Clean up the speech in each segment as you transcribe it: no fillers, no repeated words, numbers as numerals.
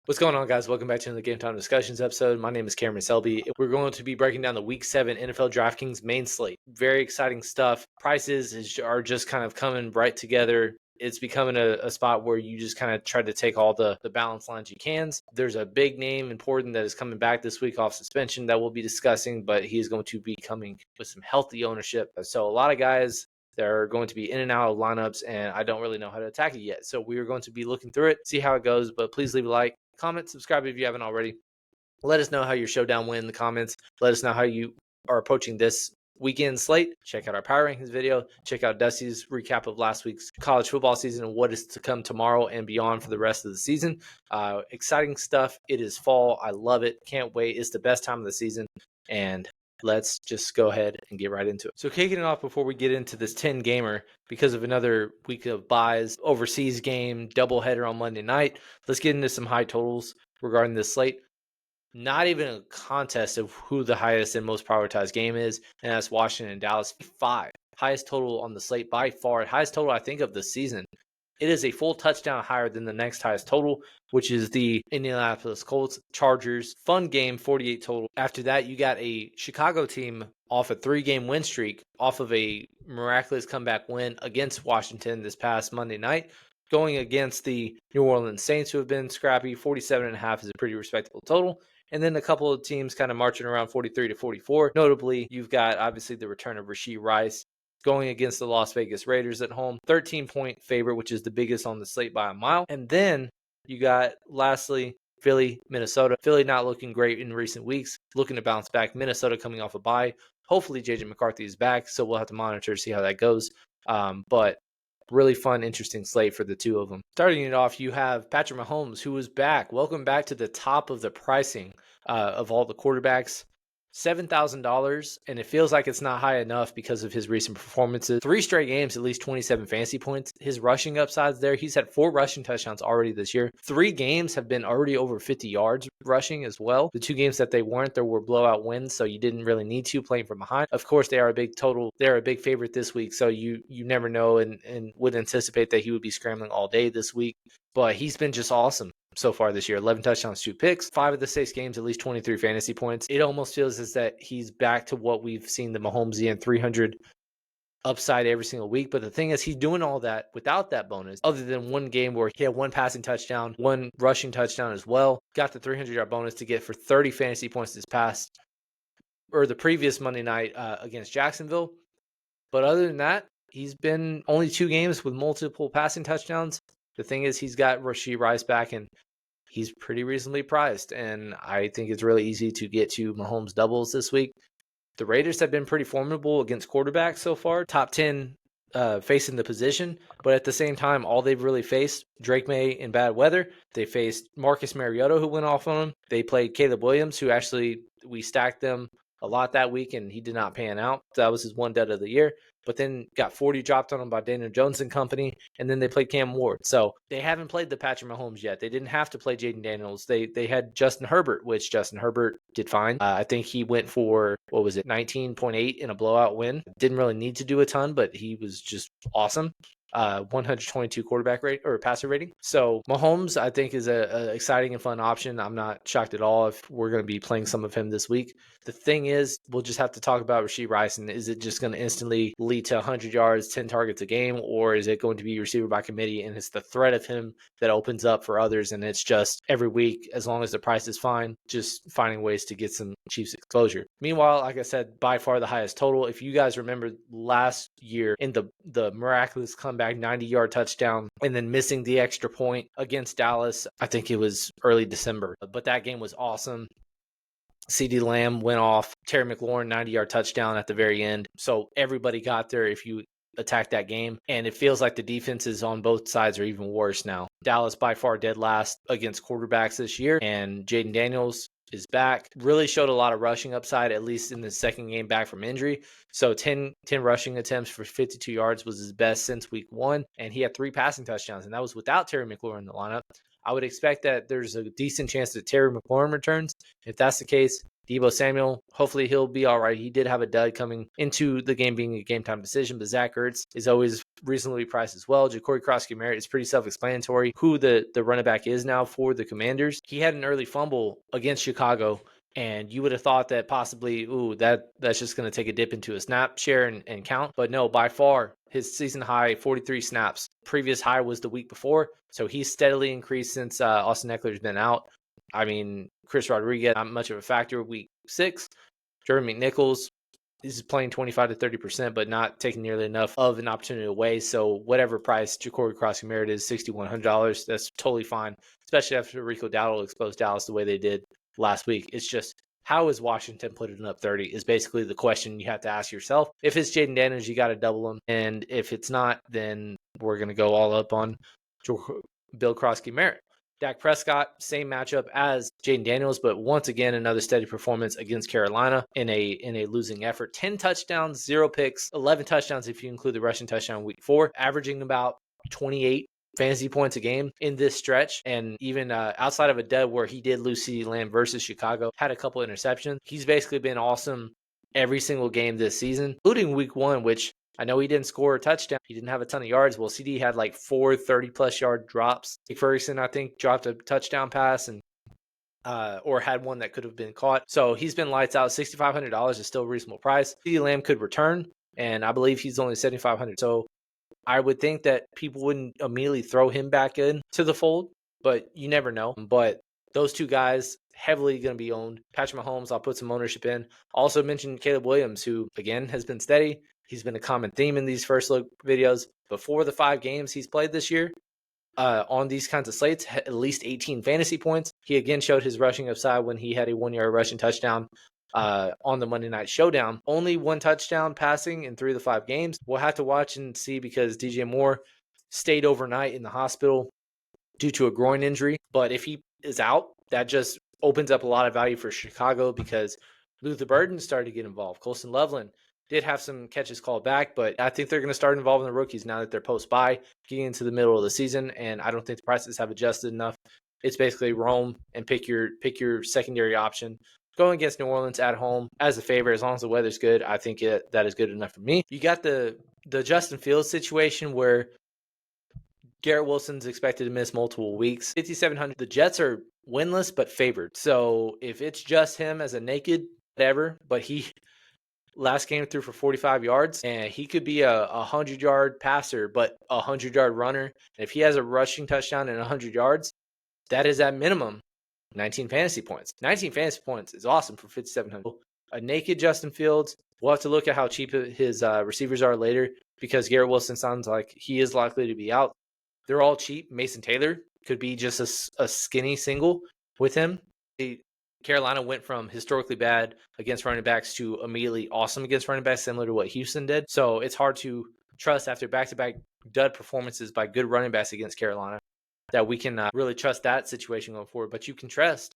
What's going on, guys? Welcome back to the Game Time Discussions episode. My name is Cameron Selby. We're going to be breaking down the Week 7 NFL DraftKings main slate. Very exciting stuff. Prices are just kind of coming right together. It's becoming a spot where you just kind of try to take all the balance lines you can. There's a big name important that is coming back this week off suspension that we'll be discussing, but he is going to be coming with some healthy ownership. So a lot of guys that are going to be in and out of lineups, and I don't really know how to attack it yet. So we are going to be looking through it, see how it goes, but please leave a like. Comment, subscribe if you haven't already. Let us know how your showdown went in the comments. Let us know how you are approaching this weekend slate. Check out our power rankings video. Check out Dusty's recap of last week's college football season and what is to come tomorrow and beyond for the rest of the season. Exciting stuff. It is fall. I love it. Can't wait. It's the best time of the season. And let's just go ahead and get right into it. So kicking it off before we get into this 10-gamer, because of another week of buys, overseas game, doubleheader on Monday night, let's get into some high totals regarding this slate. Not even a contest of who the highest and most prioritized game is, and that's Washington and Dallas. 5. Highest total on the slate by far. Highest total, I think, of the season. It is a full touchdown higher than the next highest total, which is the Indianapolis Colts Chargers. Fun game, 48 total. After that, you got a Chicago team off a 3-game win streak, off of a miraculous comeback win against Washington this past Monday night, going against the New Orleans Saints, who have been scrappy. 47.5 is a pretty respectable total. And then a couple of teams kind of marching around 43 to 44. Notably, you've got obviously the return of Rashee Rice going against the Las Vegas Raiders at home. 13-point favorite, which is the biggest on the slate by a mile. And then you got, lastly, Philly, Minnesota. Philly not looking great in recent weeks, looking to bounce back. Minnesota coming off a bye. Hopefully, J.J. McCarthy is back, so we'll have to monitor, see how that goes. But really fun, interesting slate for the two of them. Starting it off, you have Patrick Mahomes, who is back. Welcome back to the top of the pricing of all the quarterbacks. $7,000, and it feels like it's not high enough because of his recent performances. 3 straight games, at least 27 fantasy points. His rushing upside's there. He's had 4 rushing touchdowns already this year. 3 games have been already over 50 yards rushing as well. The 2 games that they weren't, there were blowout wins, so you didn't really need to playing from behind. Of course, they are a big total. They're a big favorite this week, so you never know and would anticipate that he would be scrambling all day this week. But he's been just awesome so far this year. 11 touchdowns, 2 picks, 5 of the 6 games, at least 23 fantasy points. It almost feels as that he's back to what we've seen the Mahomesian 300 upside every single week. But the thing is, he's doing all that without that bonus, other than one game where he had 1 passing touchdown, 1 rushing touchdown as well. Got the 300-yard bonus to get for 30 fantasy points the previous Monday night against Jacksonville. But other than that, he's been only 2 games with multiple passing touchdowns. The thing is, he's got Rashee Rice back, and he's pretty reasonably priced, and I think it's really easy to get to Mahomes doubles this week. The Raiders have been pretty formidable against quarterbacks so far, top 10 facing the position, but at the same time, all they've really faced, Drake May in bad weather. They faced Marcus Mariota, who went off on him. They played Caleb Williams, who actually, we stacked them a lot that week, and he did not pan out. That was his one dud of the year. But then got 40 dropped on him by Daniel Jones and company, and then they played Cam Ward. So they haven't played the Patrick Mahomes yet. They didn't have to play Jaden Daniels. They had Justin Herbert, which Justin Herbert did fine. I think he went for, 19.8 in a blowout win. Didn't really need to do a ton, but he was just awesome. 122 quarterback rate or passer rating. So Mahomes, I think, is a exciting and fun option. I'm not shocked at all if we're going to be playing some of him this week. The thing is, we'll just have to talk about Rashee Rice, and is it just going to instantly lead to 100 yards, 10 targets a game, or is it going to be receiver by committee, and it's the threat of him that opens up for others, and it's just every week, as long as the price is fine, just finding ways to get some Chiefs exposure. Meanwhile, like I said, by far the highest total. If you guys remember last year in the miraculous comeback 90-yard touchdown and then missing the extra point against Dallas, I think it was early December, but that game was awesome. CeeDee Lamb went off. Terry McLaurin, 90-yard touchdown at the very end. So everybody got there if you attack that game. And it feels like the defenses on both sides are even worse now. Dallas by far dead last against quarterbacks this year. And Jaden Daniels is back. Really showed a lot of rushing upside, at least in the second game back from injury. So 10 rushing attempts for 52 yards was his best since week 1. And he had 3 passing touchdowns. And that was without Terry McLaurin in the lineup. I would expect that there's a decent chance that Terry McLaurin returns. If that's the case, Deebo Samuel, hopefully he'll be all right. He did have a dud coming into the game being a game time decision, but Zach Ertz is always reasonably priced as well. Ja'Cory Cross-Merritt is pretty self-explanatory who the running back is now for the Commanders. He had an early fumble against Chicago, and you would have thought that possibly, that's just going to take a dip into a snap share and count. But no, by far, his season high, 43 snaps. Previous high was the week before. So he's steadily increased since Austin Eckler's been out. I mean, Chris Rodriguez, not much of a factor week 6. Jordan McNichols is playing 25 to 30%, but not taking nearly enough of an opportunity away. So whatever price Ja'Cory Cross-Merritt is, $6,100, that's totally fine, especially after Rico Dowdle exposed Dallas the way they did last week. It's just, how is Washington putting up 30 is basically the question you have to ask yourself. If it's Jaden Daniels, you got to double him. And if it's not, then we're going to go all up on Bill Cross-Merritt. Dak Prescott, same matchup as Jaden Daniels, but once again, another steady performance against Carolina in a losing effort. 10 touchdowns, 0 picks, 11 touchdowns if you include the rushing touchdown week 4, averaging about 28 fantasy points a game in this stretch. And even outside of a dud where he did lose CeeDee Lamb versus Chicago, had a couple interceptions. He's basically been awesome every single game this season, including week 1, which I know he didn't score a touchdown. He didn't have a ton of yards. Well, CD had like 4 30-plus yard drops. Ferguson, I think, dropped a touchdown pass and or had one that could have been caught. So he's been lights out. $6,500 is still a reasonable price. CeeDee Lamb could return, and I believe he's only $7,500. So I would think that people wouldn't immediately throw him back in to the fold, but you never know. But those two guys heavily going to be owned. Patrick Mahomes, I'll put some ownership in. Also mentioned Caleb Williams, who, again, has been steady. He's been a common theme in these first look videos. Before the 5 games he's played this year, on these kinds of slates, at least 18 fantasy points. He again showed his rushing upside when he had a 1-yard rushing touchdown on the Monday Night Showdown. Only 1 touchdown passing in 3 of the 5 games. We'll have to watch and see because DJ Moore stayed overnight in the hospital due to a groin injury. But if he is out, that just opens up a lot of value for Chicago because Luther Burden started to get involved. Colston Loveland did have some catches called back, but I think they're going to start involving the rookies now that they're post-bye, getting into the middle of the season, and I don't think the prices have adjusted enough. It's basically roam and pick your secondary option. Going against New Orleans at home as a favorite, as long as the weather's good, I think that is good enough for me. You got the Justin Fields situation where Garrett Wilson's expected to miss multiple weeks. 5,700. The Jets are winless but favored. So if it's just him as a naked, whatever, but he last game threw for 45 yards, and he could be a 100-yard passer, but a 100-yard runner. And if he has a rushing touchdown and 100 yards, that is at minimum 19 fantasy points. 19 fantasy points is awesome for 5,700. A naked Justin Fields, we'll have to look at how cheap his receivers are later because Garrett Wilson sounds like he is likely to be out. They're all cheap. Mason Taylor could be just a skinny single with him. Carolina went from historically bad against running backs to immediately awesome against running backs, similar to what Houston did. So it's hard to trust after back-to-back dud performances by good running backs against Carolina that we can really trust that situation going forward. But you can trust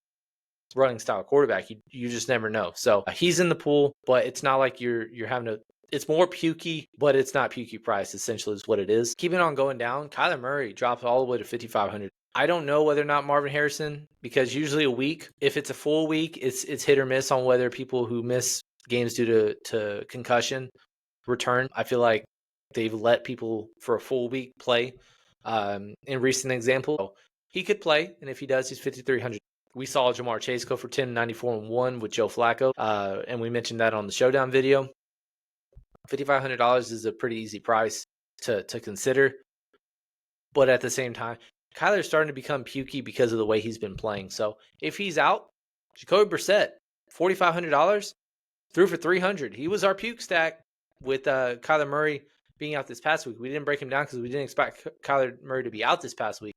running style quarterback. You just never know. So he's in the pool, but it's not like you're having to. It's more pukey, but it's not pukey price, essentially, is what it is. Keeping on going down, Kyler Murray dropped all the way to 5,500. I don't know whether or not Marvin Harrison, because usually a week, if it's a full week, it's hit or miss on whether people who miss games due to concussion return. I feel like they've let people for a full week play. In recent example, he could play, and if he does, he's 5,300. We saw Jamar Chase go for 10.94-1 with Joe Flacco, and we mentioned that on the Showdown video. $5,500 is a pretty easy price to consider. But at the same time, Kyler's starting to become pukey because of the way he's been playing. So if he's out, Jacoby Brissett, $4,500, threw for 300. He was our puke stack with Kyler Murray being out this past week. We didn't break him down because we didn't expect Kyler Murray to be out this past week.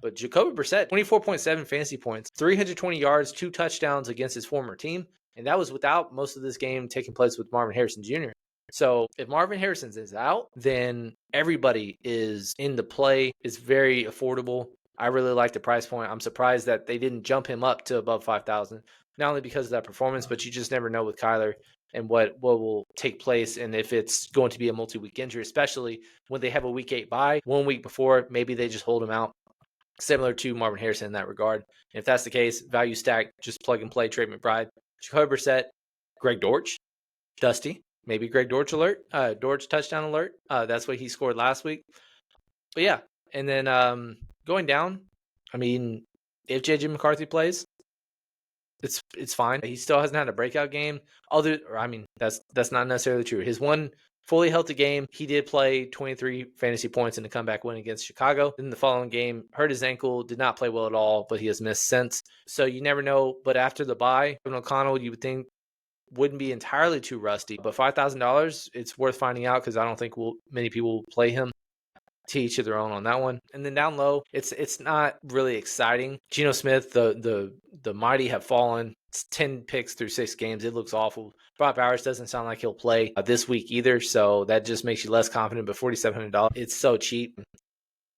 But Jacoby Brissett, 24.7 fantasy points, 320 yards, 2 touchdowns against his former team. And that was without most of this game taking place with Marvin Harrison Jr. So if Marvin Harrison is out, then everybody is in the play. It's very affordable. I really like the price point. I'm surprised that they didn't jump him up to above 5,000, not only because of that performance, but you just never know with Kyler and what will take place and if it's going to be a multi-week injury, especially when they have a week 8 bye. 1 week before, maybe they just hold him out, similar to Marvin Harrison in that regard. And if that's the case, value stack, just plug and play Trey McBride. Jacoby Brissett, Greg Dortch, Dusty, maybe Greg Dortch alert, Dortch touchdown alert. That's what he scored last week. But yeah, and then going down, I mean, if JJ McCarthy plays, it's fine. He still hasn't had a breakout game. That's not necessarily true. His one fully healthy game, he did play 23 fantasy points in a comeback win against Chicago. Then the following game, hurt his ankle, did not play well at all, but he has missed since. So you never know. But after the bye, Kevin O'Connell, you would think wouldn't be entirely too rusty. But $5,000, it's worth finding out because I don't think many people will play him. To each of their own on that one. And then down low, it's not really exciting. Geno Smith, the mighty have fallen. It's 10 picks through 6 games. It looks awful. Brock Bowers doesn't sound like he'll play this week either, so that just makes you less confident. But $4,700, it's so cheap.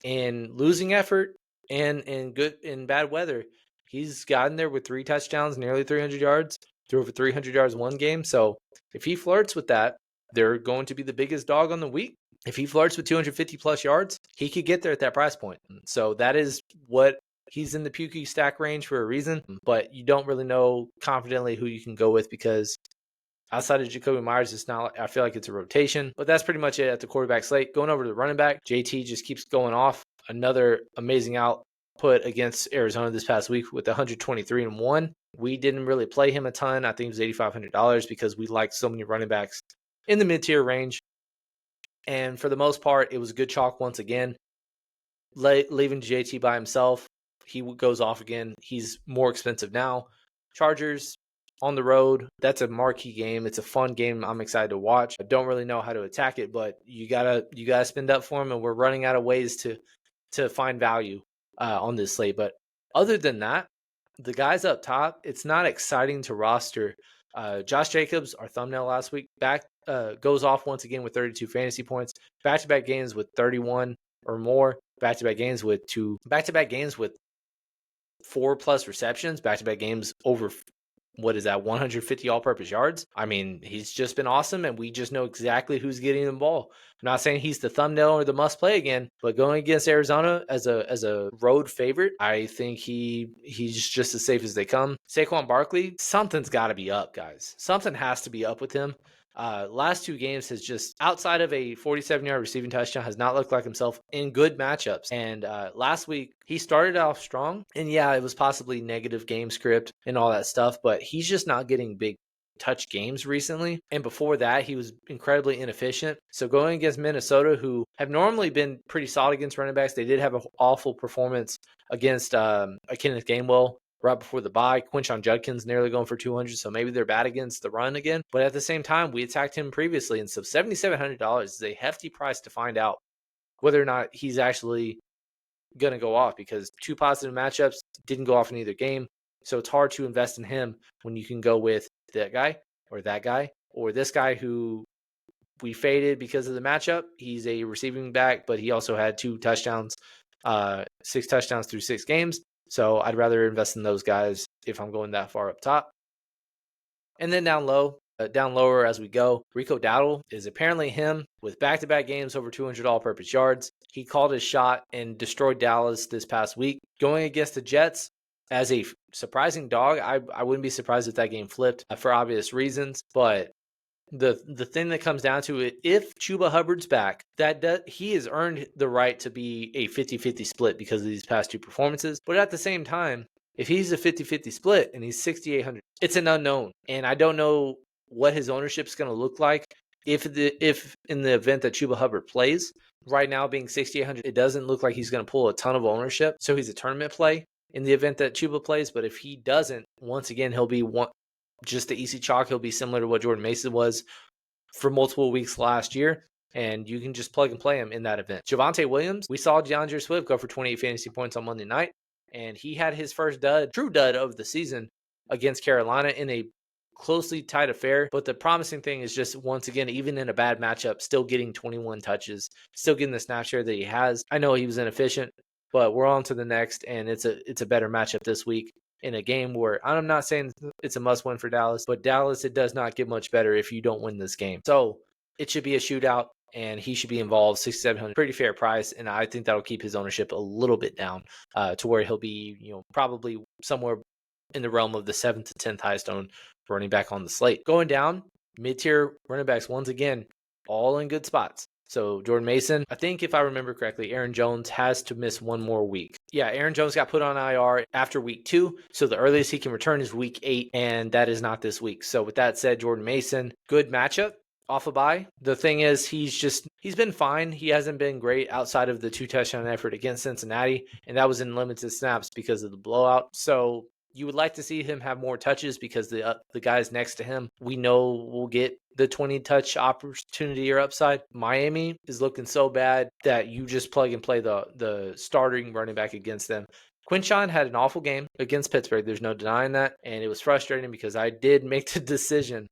In losing effort and in bad weather, he's gotten there with 3 touchdowns, nearly 300 yards, threw over 300 yards one game. So if he flirts with that, they're going to be the biggest dog on the week. If he flirts with 250 plus yards, he could get there at that price point. So that is what he's in the Pukey stack range for a reason, but you don't really know confidently who you can go with because outside of Jacoby Myers, it's not. I feel like it's a rotation, but that's pretty much it at the quarterback slate. Going over to the running back, JT just keeps going off. Another amazing output against Arizona this past week with 123-1. We didn't really play him a ton. I think it was $8,500 because we liked so many running backs in the mid-tier range. And for the most part, it was a good chalk once again. Leaving JT by himself, he goes off again. He's more expensive now. Chargers on the road, that's a marquee game. It's a fun game. I'm excited to watch. I don't really know how to attack it, but you gotta spend up for him, and we're running out of ways to find value on this slate. But other than that, the guys up top, it's not exciting to roster. Josh Jacobs, our thumbnail last week, goes off once again with 32 fantasy points. Back-to-back games with 31 or more. Back-to-back games with 4+ receptions. Back-to-back games over 150 all-purpose yards. I mean, he's just been awesome, and we just know exactly who's getting the ball. I'm not saying he's the thumbnail or the must-play again, but going against Arizona as a road favorite, I think he's just as safe as they come. Saquon Barkley, something's got to be up, guys. Something has to be up with him. Last 2 games has just, outside of a 47-yard receiving touchdown, has not looked like himself in good matchups. And last week, he started off strong. And yeah, it was possibly negative game script and all that stuff, but he's just not getting big touch games recently. And before that, he was incredibly inefficient. So going against Minnesota, who have normally been pretty solid against running backs, they did have an awful performance against Kenneth Gainwell right before the bye. Quinshon Judkins nearly going for 200, so maybe they're bad against the run again. But at the same time, we attacked him previously, and so $7,700 is a hefty price to find out whether or not he's actually going to go off, because 2 positive matchups didn't go off in either game. So it's hard to invest in him when you can go with that guy or this guy who we faded because of the matchup. He's a receiving back, but he also had 2 touchdowns, 6 touchdowns through 6 games. So I'd rather invest in those guys if I'm going that far up top. And then down lower as we go, Rico Dowdle is apparently him with back-to-back games over 200 all-purpose yards. He called his shot and destroyed Dallas this past week. Going against the Jets as a surprising dog, I wouldn't be surprised if that game flipped for obvious reasons. But the thing that comes down to it, if Chuba Hubbard's back, he has earned the right to be a 50-50 split because of these past 2 performances. But at the same time, if he's a 50-50 split and he's 6,800, it's an unknown. And I don't know what his ownership is going to look like if in the event that Chuba Hubbard plays. Right now, being 6,800, it doesn't look like he's going to pull a ton of ownership. So he's a tournament play in the event that Chuba plays. But if he doesn't, once again, he'll be just the easy chalk. He'll be similar to what Jordan Mason was for multiple weeks last year, and you can just plug and play him in that event. Javonte Williams, we saw DeAndre Swift go for 28 fantasy points on Monday night, and he had his first true dud of the season against Carolina in a closely tight affair. But the promising thing is just, once again, even in a bad matchup, still getting 21 touches, still getting the snap share that he has. I know he was inefficient, but we're on to the next, and it's a better matchup this week in a game where I'm not saying it's a must-win for Dallas, but Dallas, it does not get much better if you don't win this game. So it should be a shootout, and he should be involved. $6,700, pretty fair price, and I think that'll keep his ownership a little bit down to where he'll be, probably somewhere in the realm of the 7th to 10th highest owned running back on the slate. Going down, mid-tier running backs, once again, all in good spots. So Jordan Mason, I think if I remember correctly, Aaron Jones has to miss one more week. Yeah, Aaron Jones got put on IR after week 2. So the earliest he can return is week 8, and that is not this week. So with that said, Jordan Mason, good matchup off a bye. The thing is, he's been fine. He hasn't been great outside of the 2 touchdown effort against Cincinnati, and that was in limited snaps because of the blowout. So you would like to see him have more touches because the guys next to him, we know will get the 20 touch opportunity or upside. Miami is looking so bad that you just plug and play the starting running back against them. Quinshawn had an awful game against Pittsburgh. There's no denying that. And it was frustrating because I did make the decision.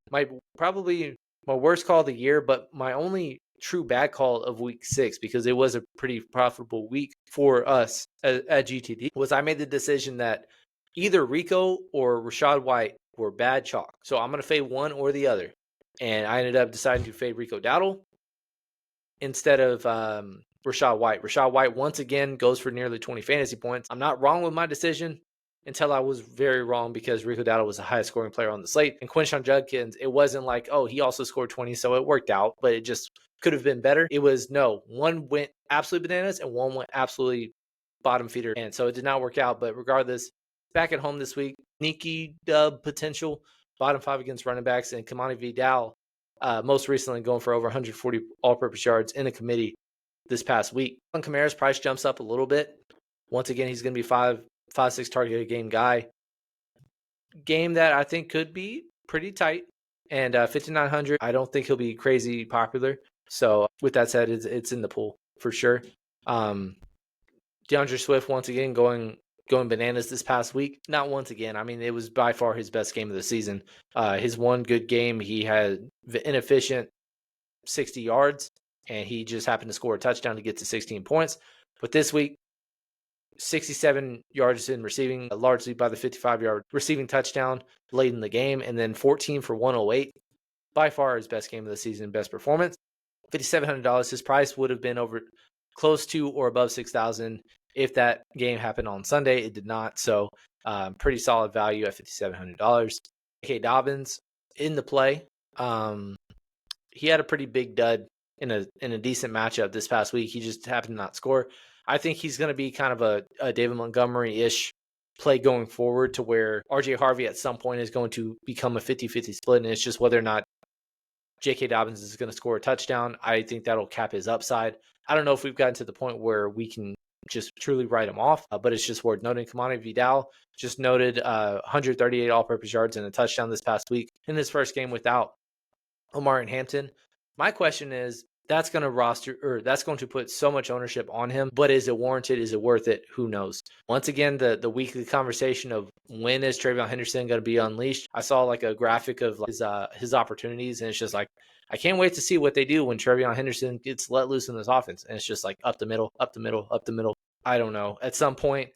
Probably my worst call of the year, but my only true bad call of week 6, because it was a pretty profitable week for us at GTD, was I made the decision that either Rico or Rachaad White were bad chalk. So I'm going to fade one or the other. And I ended up deciding to fade Rico Dowdle instead of Rachaad White. Rachaad White, once again, goes for nearly 20 fantasy points. I'm not wrong with my decision until I was very wrong, because Rico Dowdle was the highest scoring player on the slate. And Quinshon Judkins, it wasn't like, oh, he also scored 20, so it worked out, but it just could have been better. It was, no, one went absolutely bananas and one went absolutely bottom feeder. And so it did not work out. But regardless, back at home this week, sneaky dub potential, bottom 5 against running backs, and Kamani Vidal, most recently going for over 140 all-purpose yards in a committee this past week. On Kamara's price jumps up a little bit. Once again, he's going to be 5-6 target a game guy. Game that I think could be pretty tight. And 5,900, I don't think he'll be crazy popular. So with that said, it's in the pool for sure. DeAndre Swift, once again, going bananas this past week. Not once again. I mean, it was by far his best game of the season. His one good game, he had inefficient 60 yards, and he just happened to score a touchdown to get to 16 points. But this week, 67 yards in receiving, largely by the 55-yard receiving touchdown late in the game, and then 14 for 108. By far his best game of the season, best performance. $5,700. His price would have been over close to or above $6,000 if that game happened on Sunday. It did not, so pretty solid value at $5,700. J.K. Dobbins in the play. He had a pretty big dud in a decent matchup this past week. He just happened to not score. I think he's going to be kind of a David Montgomery-ish play going forward, to where R.J. Harvey at some point is going to become a 50-50 split, and it's just whether or not J.K. Dobbins is going to score a touchdown. I think that'll cap his upside. I don't know if we've gotten to the point where we can just truly write him off, but it's just worth noting. Kamani Vidal just noted 138 all-purpose yards and a touchdown this past week in his first game without Omar and Hampton. My question is, that's going to put so much ownership on him, but is it warranted? Is it worth it? Who knows? Once again, the weekly conversation of when is TreVeyon Henderson going to be unleashed? I saw like a graphic of his opportunities, and it's just like, I can't wait to see what they do when TreVeyon Henderson gets let loose in this offense. And it's just like up the middle, up the middle, up the middle. I don't know. At some point,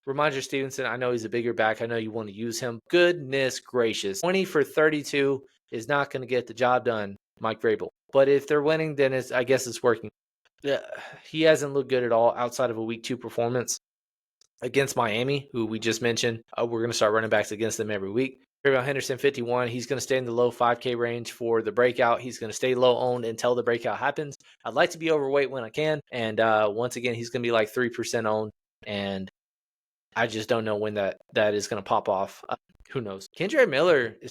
Ramondre Stevenson, I know he's a bigger back. I know you want to use him. Goodness gracious. 20 for 32 is not going to get the job done, Mike Vrabel. But if they're winning, then I guess it's working. He hasn't looked good at all outside of a week 2 performance against Miami, who we just mentioned. We're going to start running backs against them every week. TreVeyon Henderson, 51. He's going to stay in the low 5K range for the breakout. He's going to stay low owned until the breakout happens. I'd like to be overweight when I can. And once again, he's going to be like 3% owned. And I just don't know when that is going to pop off. Who knows? Kendre Miller is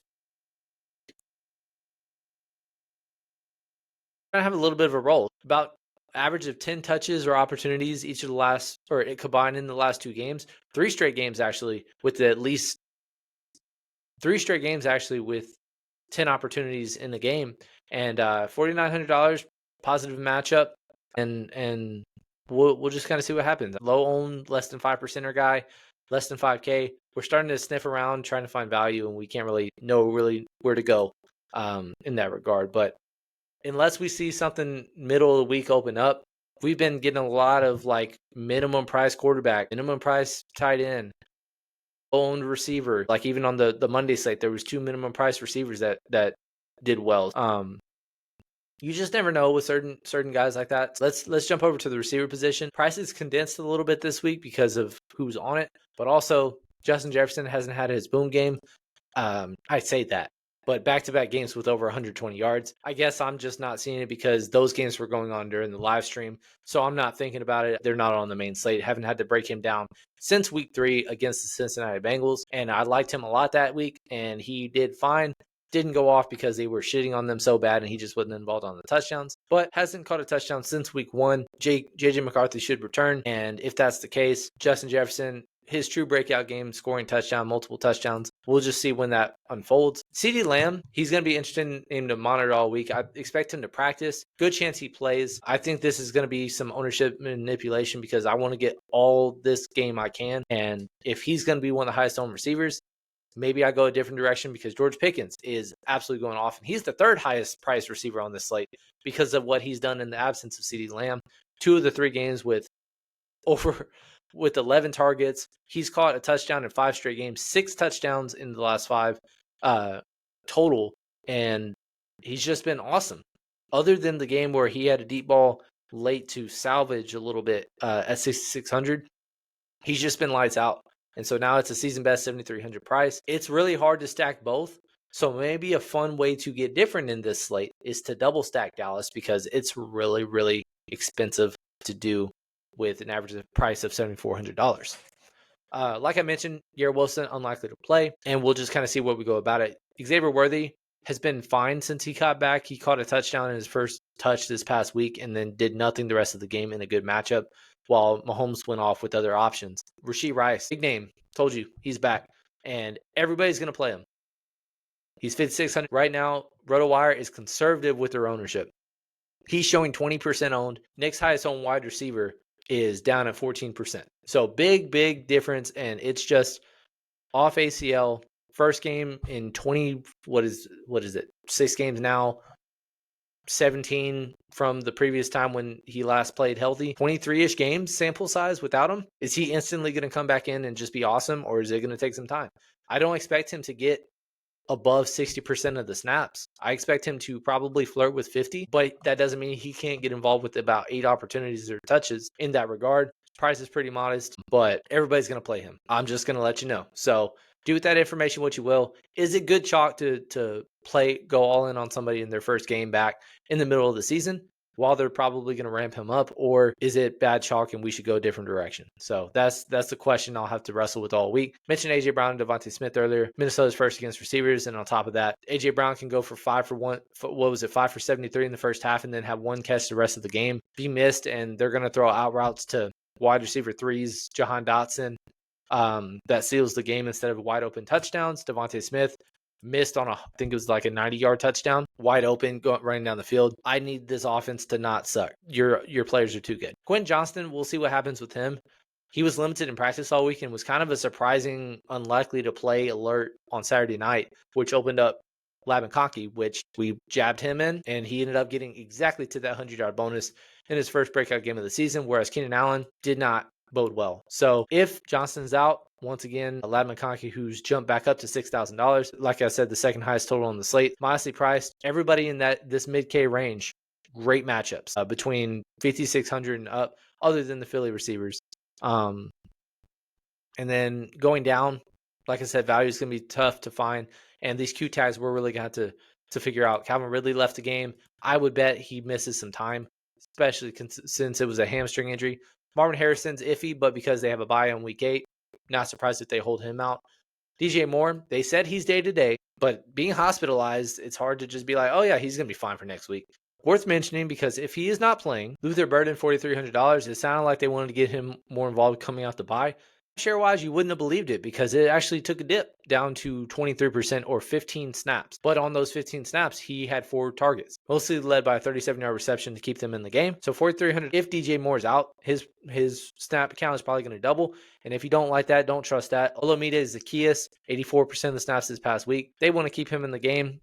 going to have a little bit of a role. About average of 10 touches or opportunities each of the last, or combined in the last 2 games. 3 straight games actually with at least 3 straight games actually with 10 opportunities in the game. And $4,900, positive matchup. And we'll just kind of see what happens. Low owned, less than 5%er guy, less than 5K. We're starting to sniff around trying to find value, and we can't really know where to go in that regard. But unless we see something middle of the week open up, we've been getting a lot of like minimum price quarterback, minimum price tight end, owned receiver. Like even on the Monday slate, there was 2 minimum price receivers that did well. You just never know with certain guys like that. So let's jump over to the receiver position. Prices condensed a little bit this week because of who's on it, but also Justin Jefferson hasn't had his boom game. I say that but back-to-back games with over 120 yards. I guess I'm just not seeing it because those games were going on during the live stream, so I'm not thinking about it. They're not on the main slate. Haven't had to break him down since week 3 against the Cincinnati Bengals, and I liked him a lot that week, and he did fine. Didn't go off because they were shitting on them so bad and he just wasn't involved on the touchdowns, but hasn't caught a touchdown since week 1. JJ McCarthy should return, and if that's the case, Justin Jefferson, his true breakout game, scoring touchdown, multiple touchdowns. We'll just see when that unfolds. CeeDee Lamb, he's going to be interesting in to monitor all week. I expect him to practice. Good chance he plays. I think this is going to be some ownership manipulation because I want to get all this game I can. And if he's going to be one of the highest owned receivers, maybe I go a different direction because George Pickens is absolutely going off. And he's the third highest priced receiver on this slate because of what he's done in the absence of CeeDee Lamb. 2 of the 3 games with 11 targets. He's caught a touchdown in 5 straight games, 6 touchdowns in the last 5 total. And he's just been awesome. Other than the game where he had a deep ball late to salvage a little bit at 6,600, he's just been lights out. And so now it's a season best 7,300 price. It's really hard to stack both. So maybe a fun way to get different in this slate is to double stack Dallas because it's really, really expensive to do with an average price of $7,400. Like I mentioned, Garrett Wilson unlikely to play, and we'll just kind of see what we go about it. Xavier Worthy has been fine since he got back. He caught a touchdown in his first touch this past week and then did nothing the rest of the game in a good matchup while Mahomes went off with other options. Rashee Rice, big name, told you, he's back, and everybody's going to play him. He's 5,600 right now. RotoWire is conservative with their ownership. He's showing 20% owned. Next highest owned wide receiver is down at 14%. So big difference, and it's just off ACL. First game in 20, what is it? 6 games now. 17 from the previous time when he last played healthy. 23-ish games sample size without him. Is he instantly going to come back in and just be awesome, or is it going to take some time? I don't expect him to get above 60% of the snaps. I expect him to probably flirt with 50, but that doesn't mean he can't get involved with about 8 opportunities or touches in that regard. Price is pretty modest, but everybody's going to play him. I'm just going to let you know. So do with that information what you will. Is it good chalk to go all in on somebody in their first game back in the middle of the season while they're probably going to ramp him up, or is it bad chalk and we should go a different direction? So that's the question I'll have to wrestle with all week. Mentioned AJ Brown and Devontae Smith earlier. Minnesota's first against receivers, and on top of that, AJ Brown can go for 5 for 73 in the first half and then have 1 catch the rest of the game. Be missed, and they're going to throw out routes to wide receiver 3s, Jahan Dotson. That seals the game instead of wide open touchdowns. Devontae Smith missed on I think it was like a 90-yard touchdown, wide open, running down the field. I need this offense to not suck. Your players are too good. Quentin Johnston, we'll see what happens with him. He was limited in practice all week and was kind of a surprising, unlikely to play alert on Saturday night, which opened up Labanconkey, which we jabbed him in, and he ended up getting exactly to that 100-yard bonus in his first breakout game of the season, whereas Keenan Allen did not bode well. So if Johnston's out, once again, Labanconkey, who's jumped back up to $6,000. Like I said, the second highest total on the slate. Modestly priced. Everybody in this mid-K range, great matchups between 5,600 and up, other than the Philly receivers. And then going down, like I said, value is going to be tough to find. And these Q tags we're really going to have to figure out. Calvin Ridley left the game. I would bet he misses some time, especially since it was a hamstring injury. Marvin Harrison's iffy, but because they have a bye on week 8, not surprised if they hold him out. DJ Moore, they said he's day-to-day, but being hospitalized, it's hard to just be like, oh yeah, he's going to be fine for next week. Worth mentioning because if he is not playing, Luther Burden, $4,300, it sounded like they wanted to get him more involved coming out the bye. Share-wise, you wouldn't have believed it because it actually took a dip down to 23% or 15 snaps. But on those 15 snaps, he had 4 targets, mostly led by a 37-yard reception to keep them in the game. So $4,300, if DJ Moore's out, his snap count is probably going to double. And if you don't like that, don't trust that. Olamide Zaccheaus, 84% of the snaps this past week. They want to keep him in the game.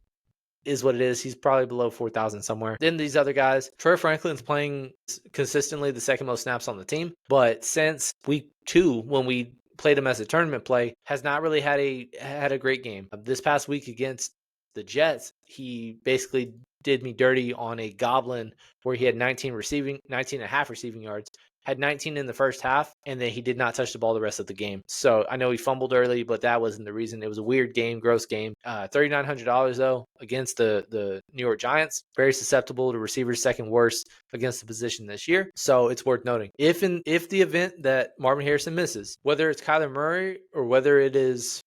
Is what it is. He's probably below 4,000 somewhere. Then these other guys, Troy Franklin's playing consistently the second most snaps on the team, but since week 2, when we played him as a tournament play, has not really had a great game. This past week against the Jets, he basically did me dirty on a goblin where he had 19 and a half receiving yards had 19 in the first half, and then he did not touch the ball the rest of the game. So I know he fumbled early, but that wasn't the reason. It was a weird game, gross game. $3,900 though against the New York Giants. Very susceptible to receivers, second worst against the position this year. So it's worth noting. If the event that Marvin Harrison misses, whether it's Kyler Murray or whether it is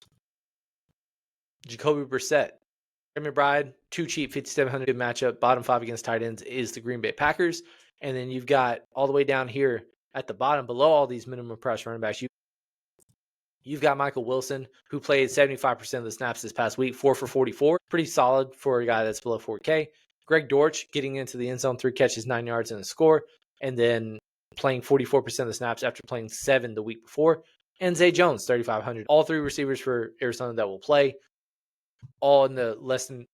Jacoby Brissett, Jeremy McBride, too cheap, 5,700 good matchup. Bottom 5 against tight ends is the Green Bay Packers. And then you've got all the way down here at the bottom, below all these minimum price running backs, you've got Michael Wilson, who played 75% of the snaps this past week, 4 for 44. Pretty solid for a guy that's below 4K. Greg Dortch getting into the end zone, 3 catches, 9 yards, and a score. And then playing 44% of the snaps after playing 7 the week before. And Zay Jones, 3,500. All 3 receivers for Arizona that will play. All in the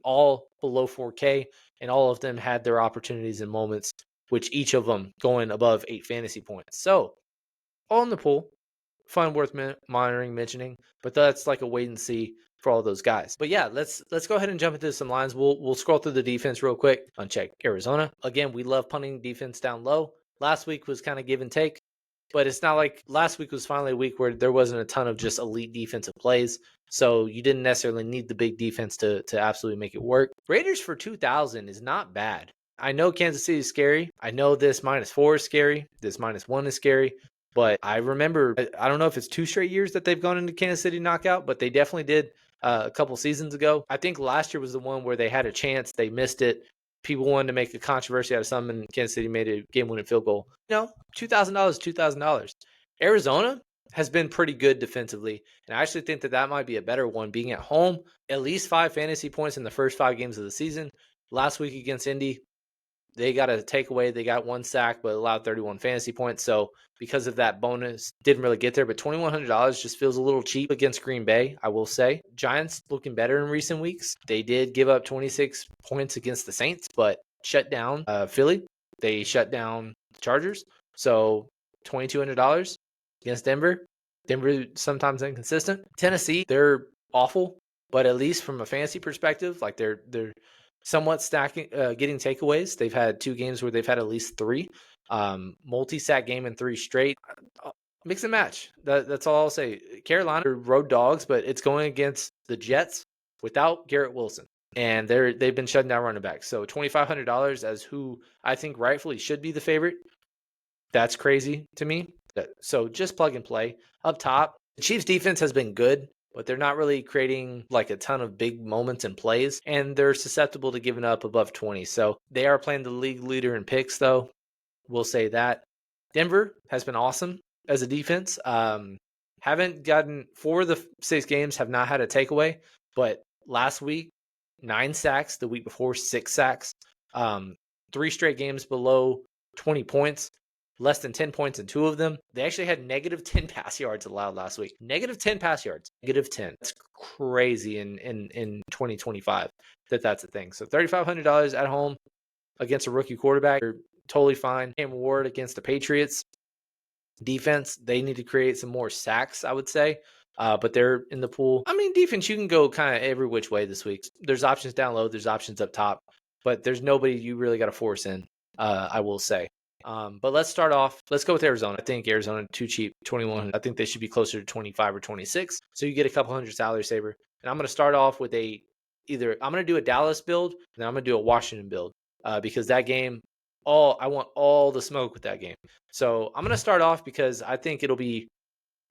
all below 4K, and all of them had their opportunities and moments, which each of them going above 8 fantasy points. So all in the pool, fun, worth monitoring, mentioning, but that's like a wait and see for all those guys. But yeah, let's go ahead and jump into some lines. We'll scroll through the defense real quick. Uncheck Arizona. Again, we love punting defense down low. Last week was kind of give and take, but it's not like last week was finally a week where there wasn't a ton of just elite defensive plays. So you didn't necessarily need the big defense to absolutely make it work. Raiders for 2,000 is not bad. I know Kansas City is scary. I know this -4 is scary. This -1 is scary. But I remember, I don't know if it's 2 straight years that they've gone into Kansas City knockout, but they definitely did a couple seasons ago. I think last year was the one where they had a chance. They missed it. People wanted to make a controversy out of something, and Kansas City made a game-winning field goal. $2,000, $2,000. Arizona has been pretty good defensively, and I actually think that might be a better one. Being at home, at least 5 fantasy points in the first 5 games of the season. Last week against Indy, they got a takeaway. They got 1 sack, but allowed 31 fantasy points. So because of that bonus, didn't really get there. But $2,100 just feels a little cheap against Green Bay, I will say. Giants looking better in recent weeks. They did give up 26 points against the Saints, but shut down Philly. They shut down the Chargers. So $2,200 against Denver. Denver sometimes inconsistent. Tennessee, they're awful, but at least from a fantasy perspective, like they're somewhat stacking, getting takeaways. They've had 2 games where they've had at least 3. Multi-sack game in 3 straight. Mix and match. That's all I'll say. Carolina are road dogs, but it's going against the Jets without Garrett Wilson. And they've been shutting down running backs. So $2,500 as who I think rightfully should be the favorite. That's crazy to me. So just plug and play. Up top, the Chiefs defense has been good, but they're not really creating like a ton of big moments and plays, and they're susceptible to giving up above 20. So they are playing the league leader in picks, though. We'll say that. Denver has been awesome as a defense. Haven't gotten 4 of the 6 games, have not had a takeaway, but last week, 9 sacks. The week before, 6 sacks. 3 straight games below 20 points. Less than 10 points in 2 of them. They actually had negative 10 pass yards allowed last week. Negative 10 pass yards. Negative 10. That's crazy in 2025 that's a thing. So $3,500 at home against a rookie quarterback. You're totally fine. Cam Ward against the Patriots. Defense, they need to create some more sacks, I would say. But they're in the pool. I mean, defense, you can go kind of every which way this week. There's options down low. There's options up top. But there's nobody you really got to force in, I will say. But let's start off. Let's go with Arizona. I think Arizona too cheap, 21. I think they should be closer to 25 or 26. So you get a couple hundred salary saver. And I'm going to start off with I'm going to do a Dallas build, and then I'm going to do a Washington build because that game, I want all the smoke with that game. So I'm going to start off because I think it'll be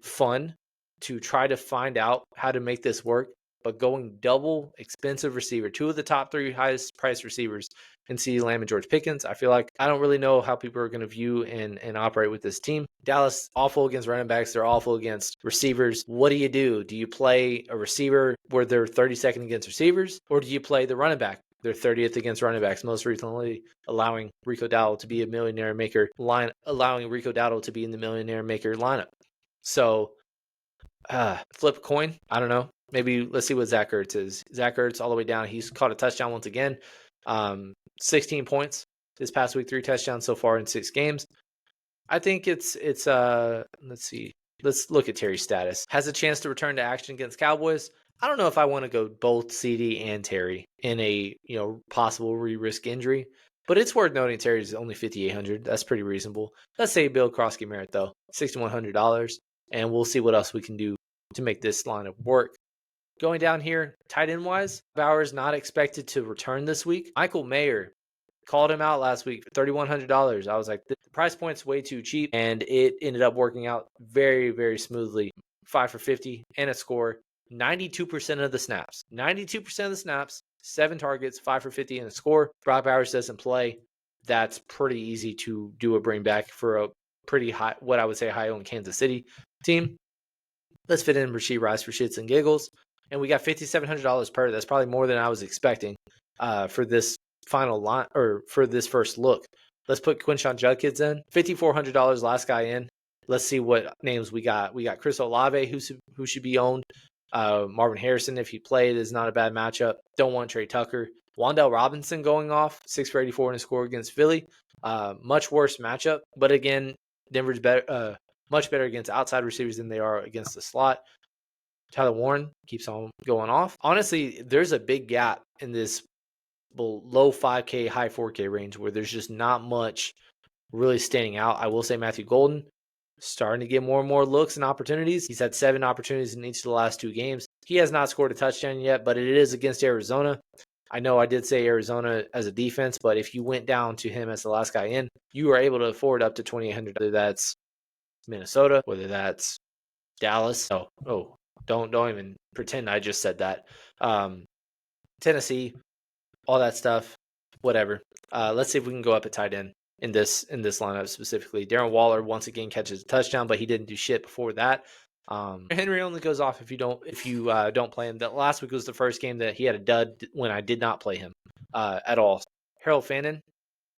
fun to try to find out how to make this work. But going double expensive receiver, 2 of the top 3 highest priced receivers in CeeDee Lamb and George Pickens. I feel like I don't really know how people are going to view and operate with this team. Dallas, awful against running backs. They're awful against receivers. What do? Do you play a receiver where they're 32nd against receivers? Or do you play the running back? They're 30th against running backs, most recently allowing Rico Dowdle to be a millionaire maker allowing Rico Dowdle to be in the millionaire maker lineup. So flip a coin. I don't know. Maybe let's see what Zach Ertz is. Zach Ertz all the way down. He's caught a touchdown once again. 16 points this past week, 3 touchdowns so far in 6 games. I think it's let's see. Let's look at Terry's status. Has a chance to return to action against Cowboys. I don't know if I want to go both CD and Terry in a possible re-risk injury. But it's worth noting Terry's only 5,800. That's pretty reasonable. Let's say Bill Krosky Merritt, though, $6,100. And we'll see what else we can do to make this lineup work. Going down here, tight end wise, Bauer's not expected to return this week. Michael Mayer called him out last week for $3,100. I was like, the price point's way too cheap. And it ended up working out very, very smoothly. 5 for 50 and a score. 92% of the snaps. 92% of the snaps. 7 targets, 5 for 50 and a score. Brock Bowers doesn't play. That's pretty easy to do a bring back for a pretty high, what I would say high-owned Kansas City team. Let's fit in Rashee Rice for shits and giggles. And we got $5,700 per. That's probably more than I was expecting for this final line, or for this first look. Let's put Quinshon Judkins in. $5,400 last guy in. Let's see what names we got. We got Chris Olave, who should be owned. Marvin Harrison, if he played, is not a bad matchup. Don't want Trey Tucker. Wan'Dale Robinson going off, 6 for 84 in a score against Philly. Much worse matchup, but again, Denver's better, much better against outside receivers than they are against the slot. Tyler Warren keeps on going off. Honestly, there's a big gap in this low 5K, high 4K range where there's just not much really standing out. I will say Matthew Golden starting to get more and more looks and opportunities. He's had 7 opportunities in each of the last 2 games. He has not scored a touchdown yet, but it is against Arizona. I know I did say Arizona as a defense, but if you went down to him as the last guy in, you are able to afford up to $2,800. Whether that's Minnesota, whether that's Dallas. Don't even pretend I just said that. Tennessee, all that stuff, whatever. Let's see if we can go up at tight end in this lineup specifically. Darren Waller once again catches a touchdown, but he didn't do shit before that. Henry only goes off if you don't play him. That last week was the first game that he had a dud when I did not play him at all. Harold Fannin,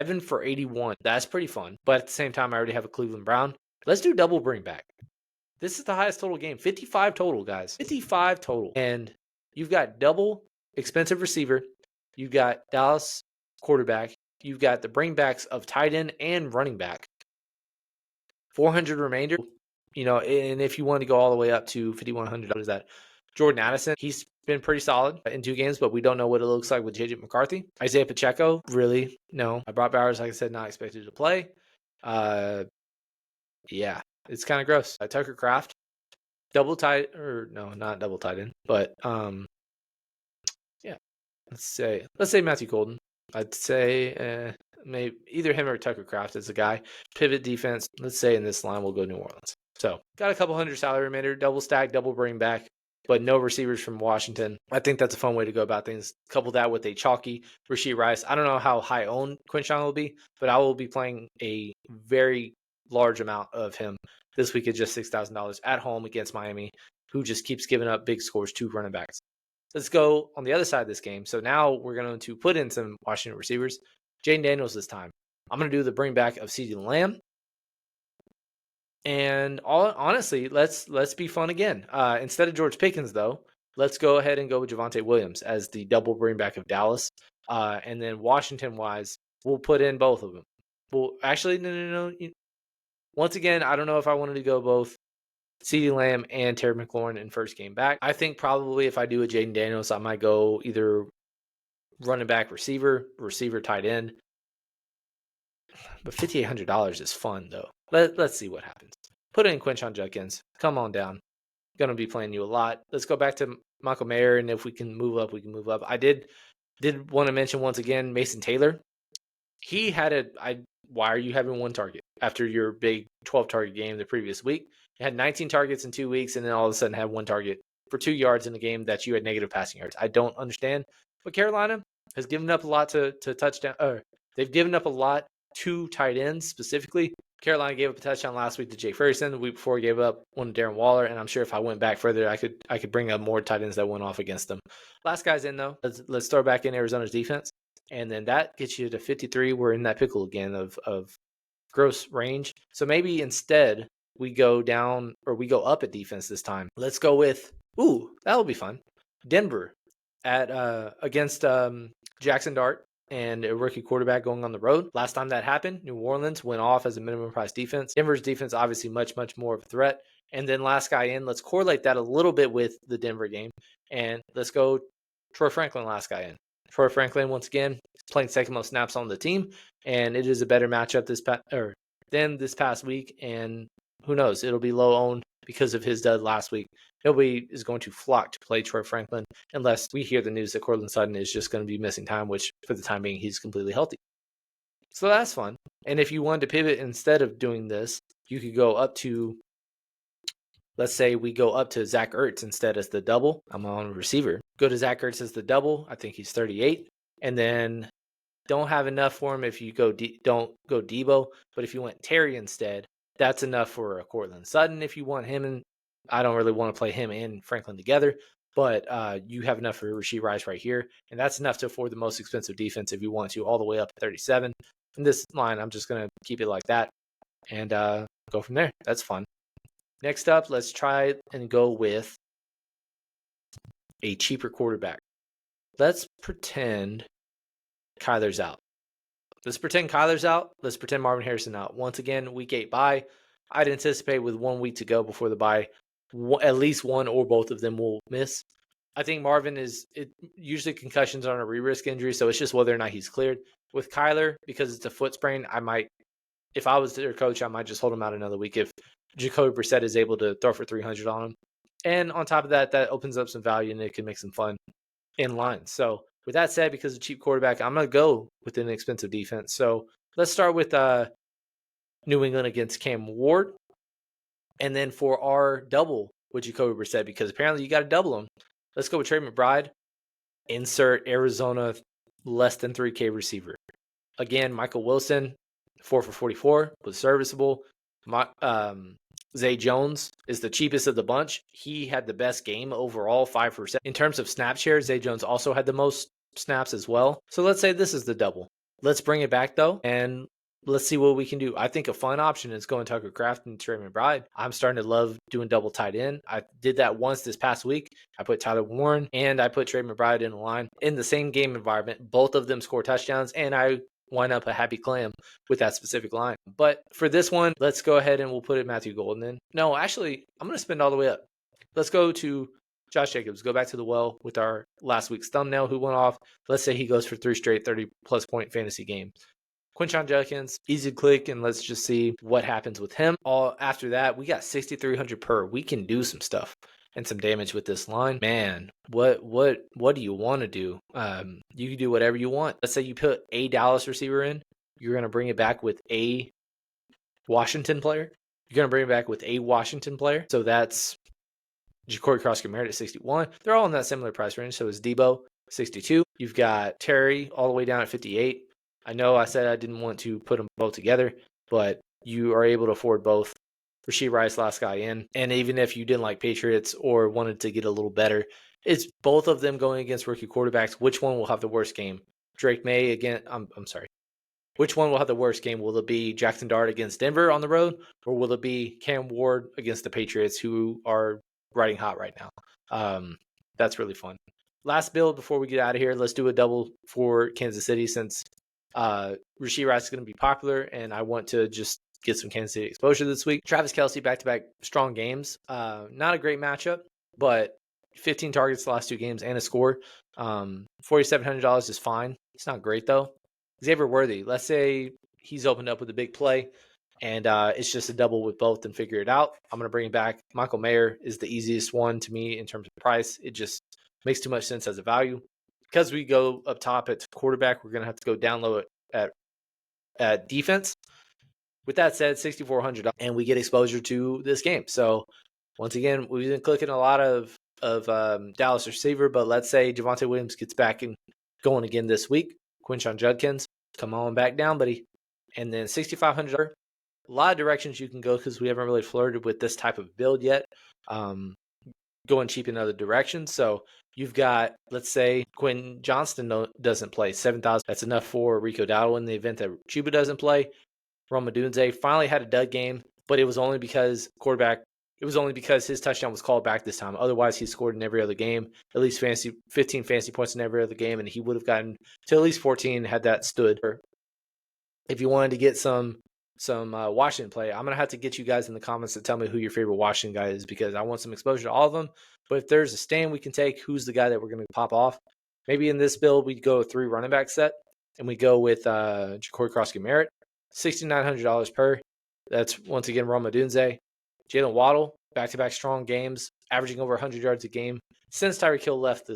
7 for 81. That's pretty fun. But at the same time, I already have a Cleveland Brown. Let's do double bring back. This is the highest total game. 55 total, guys. 55 total. And you've got double expensive receiver. You've got Dallas quarterback. You've got the bringbacks of tight end and running back. 400 remainder. And if you want to go all the way up to $5,100, is that Jordan Addison? He's been pretty solid in 2 games, but we don't know what it looks like with JJ McCarthy. Isaiah Pacheco, really? No. I brought Bowers, like I said, not expected to play. Yeah, it's kind of gross. Tucker Kraft, not double tight end, but yeah. Let's say Matthew Golden. I'd say maybe either him or Tucker Kraft is the guy. Pivot defense. Let's say in this line we'll go New Orleans. So got a couple hundred salary remainder, double stack, double bring back, but no receivers from Washington. I think that's a fun way to go about things. Couple that with a chalky Rashee Rice. I don't know how high owned Quinshon will be, but I will be playing a very large amount of him this week at just $6,000 at home against Miami, who just keeps giving up big scores to running backs. Let's go on the other side of this game. So now we're going to put in some Washington receivers. Jaden Daniels this time. I'm going to do the bring back of CeeDee Lamb. And honestly, let's be fun again. Instead of George Pickens, though, let's go ahead and go with Javonte Williams as the double bring back of Dallas. And then Washington-wise, we'll put in both of them. Well, actually, no. Once again, I don't know if I wanted to go both CeeDee Lamb and Terry McLaurin in first game back. I think probably if I do a Jaden Daniels, I might go either running back receiver tight end. But $5,800 is fun, though. Let's see what happens. Put in Quinshon Judkins. Come on down. Going to be playing you a lot. Let's go back to Michael Mayer, and if we can move up, we can move up. I did want to mention once again Mason Taylor. He had why are you having 1 target after your big 12-target game the previous week? You had 19 targets in 2 weeks, and then all of a sudden had 1 target for 2 yards in a game that you had negative passing yards. I don't understand. But Carolina has given up a lot to touchdown. They've given up a lot to tight ends specifically. Carolina gave up a touchdown last week to Jake Ferguson. The week before, gave up one to Darren Waller, and I'm sure if I went back further, I could bring up more tight ends that went off against them. Last guy's in though. Let's throw back in Arizona's defense, and then that gets you to 53. We're in that pickle again of gross range. So maybe instead we go down or we go up at defense this time. Let's go with that'll be fun. Denver at against Jackson Dart and a rookie quarterback going on the road. Last time that happened, New Orleans went off as a minimum price defense. Denver's defense obviously much more of a threat. And then last guy in, let's correlate that a little bit with the Denver game. And let's go Troy Franklin last guy in. Troy Franklin, once again, playing second most snaps on the team, and it is a better matchup than this past week. And who knows? It'll be low owned because of his dud last week. Nobody is going to flock to play Troy Franklin unless we hear the news that Courtland Sutton is just going to be missing time, which for the time being, he's completely healthy. So that's fun. And if you wanted to pivot instead of doing this, you could go up to, let's say we go up to Zach Ertz instead as the double. I'm on receiver. Go to Zach Ertz as the double. I think he's 38. And then don't have enough for him if you don't go Debo. But if you went Terry instead, that's enough for a Courtland Sutton if you want him. And I don't really want to play him and Franklin together. But you have enough for Rashee Rice right here. And that's enough to afford the most expensive defense if you want to, all the way up at 37. In this line, I'm just going to keep it like that and go from there. That's fun. Next up, let's try and go with a cheaper quarterback. Let's pretend Kyler's out. Let's pretend Marvin Harrison out. Once again, week 8 bye. I'd anticipate with 1 week to go before the bye, at least one or both of them will miss. I think Marvin usually concussions aren't a re-risk injury, so it's just whether or not he's cleared. With Kyler, because it's a foot sprain, if I was their coach, I might just hold him out another week if Jacoby Brissett is able to throw for 300 on him. And on top of that, that opens up some value and it can make some fun in line. So with that said, because of cheap quarterback, I'm going to go with an expensive defense. So let's start with New England against Cam Ward. And then for our double with Jacoby Brissett, because apparently you got to double him, let's go with Trey McBride. Insert Arizona less than 3K receiver. Again, Michael Wilson, 4 for 44, was serviceable. Zay Jones is the cheapest of the bunch. He had the best game overall, 5%. In terms of snap share, Zay Jones also had the most snaps as well. So let's say this is the double. Let's bring it back, though, and let's see what we can do. I think a fun option is going Tucker Kraft and Trey McBride. I'm starting to love doing double tight end. I did that once this past week. I put Tyler Warren and I put Trey McBride in the line in the same game environment. Both of them score touchdowns, and I wind up a happy clam with that specific line. But for this one, let's go ahead and we'll put it Matthew Golden in. No, actually, I'm going to spend all the way up. Let's go to Josh Jacobs. Go back to the well with our last week's thumbnail who went off. Let's say he goes for 3 straight 30-plus point fantasy games. Quinshon Judkins, easy to click, and let's just see what happens with him. After that, we got 6,300 per. We can do some stuff and some damage with this line. Man, what do you want to do? You can do whatever you want. Let's say you put a Dallas receiver in. You're going to bring it back with a Washington player. So that's Ja'Cory Cross-Merritt at 61. They're all in that similar price range. So is Debo, 62. You've got Terry all the way down at 58. I know I said I didn't want to put them both together, but you are able to afford both. Rashee Rice, last guy in. And even if you didn't like Patriots or wanted to get a little better, it's both of them going against rookie quarterbacks. Which one will have the worst game? Drake May again. I'm sorry. Which one will have the worst game? Will it be Jackson Dart against Denver on the road, or will it be Cam Ward against the Patriots, who are riding hot right now? That's really fun. Last build before we get out of here. Let's do a double for Kansas City since Rashee Rice is going to be popular, and I want to just get some Kansas City exposure this week. Travis Kelce, back-to-back strong games. Not a great matchup, but 15 targets the last 2 games and a score. $4,700 is fine. It's not great, though. Xavier Worthy, let's say he's opened up with a big play, and it's just a double with both and figure it out. I'm going to bring it back. Michael Mayer is the easiest one to me in terms of price. It just makes too much sense as a value. Because we go up top at quarterback, we're going to have to go down low at defense. With that said, $6,400, and we get exposure to this game. So once again, we've been clicking a lot of Dallas receiver, but let's say Javonte Williams gets back and going again this week. Quinshon Judkins, come on back down, buddy. And then $6,500. A lot of directions you can go because we haven't really flirted with this type of build yet. Going cheap in other directions. So you've got, let's say, Quentin Johnston doesn't play, 7,000. That's enough for Rico Dowdle in the event that Chuba doesn't play. Rome Odunze finally had a dud game, but it was only because his touchdown was called back this time. Otherwise, he scored in every other game, at least 15 fantasy points in every other game, and he would have gotten to at least 14 had that stood. If you wanted to get some Washington play, I'm going to have to get you guys in the comments to tell me who your favorite Washington guy is because I want some exposure to all of them. But if there's a stand we can take, who's the guy that we're going to pop off? Maybe in this build, we'd go a 3 running back set. and we go with Ja'Cory Cross-Merritt, $6,900 per. That's once again Rome Odunze. Jalen Waddle, back-to-back strong games, averaging over 100 yards a game since Tyreek Hill left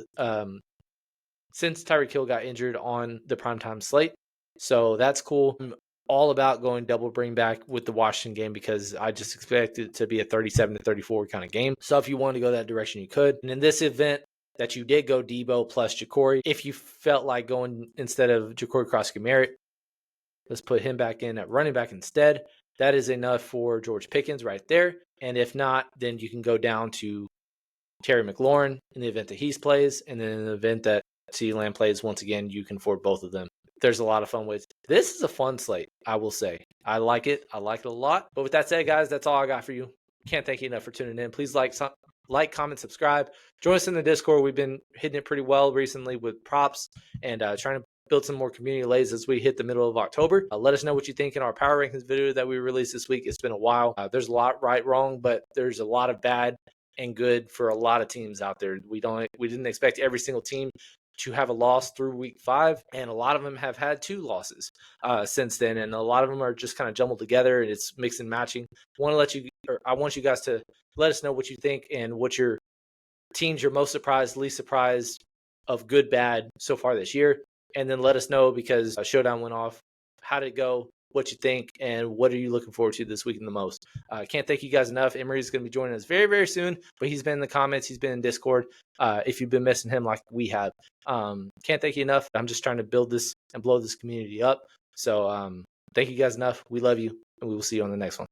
since Tyreek Hill got injured on the primetime slate. So that's cool. I'm all about going double bring back with the Washington game because I just expect it to be a 37-34 kind of game. So if you wanted to go that direction, you could. And in this event that you did go Debo plus Ja'Cory, if you felt like going instead of Ja'Cory Cross-Merritt, let's put him back in at running back instead. That is enough for George Pickens right there. And if not, then you can go down to Terry McLaurin in the event that he plays. And then in the event that CeeDee Lamb plays, once again, you can afford both of them. There's a lot of fun ways. This is a fun slate, I will say. I like it. I like it a lot. But with that said, guys, that's all I got for you. Can't thank you enough for tuning in. Please like, comment, subscribe. Join us in the Discord. We've been hitting it pretty well recently with props and trying to build some more community lays as we hit the middle of October. Let us know what you think in our power rankings video that we released this week. It's been a while. There's a lot right, wrong, but there's a lot of bad and good for a lot of teams out there. We didn't expect every single team to have a loss through week 5, and a lot of them have had 2 losses since then, and a lot of them are just kind of jumbled together and it's mix and matching. I want you guys to let us know what you think and what your teams you're most surprised, least surprised of good, bad so far this year. And then let us know, because Showdown went off, how did it go, what you think, and what are you looking forward to this weekend the most. Can't thank you guys enough. Emery's going to be joining us very, very soon, but he's been in the comments. He's been in Discord if you've been missing him like we have. Can't thank you enough. I'm just trying to build this and blow this community up. So thank you guys enough. We love you, and we will see you on the next one.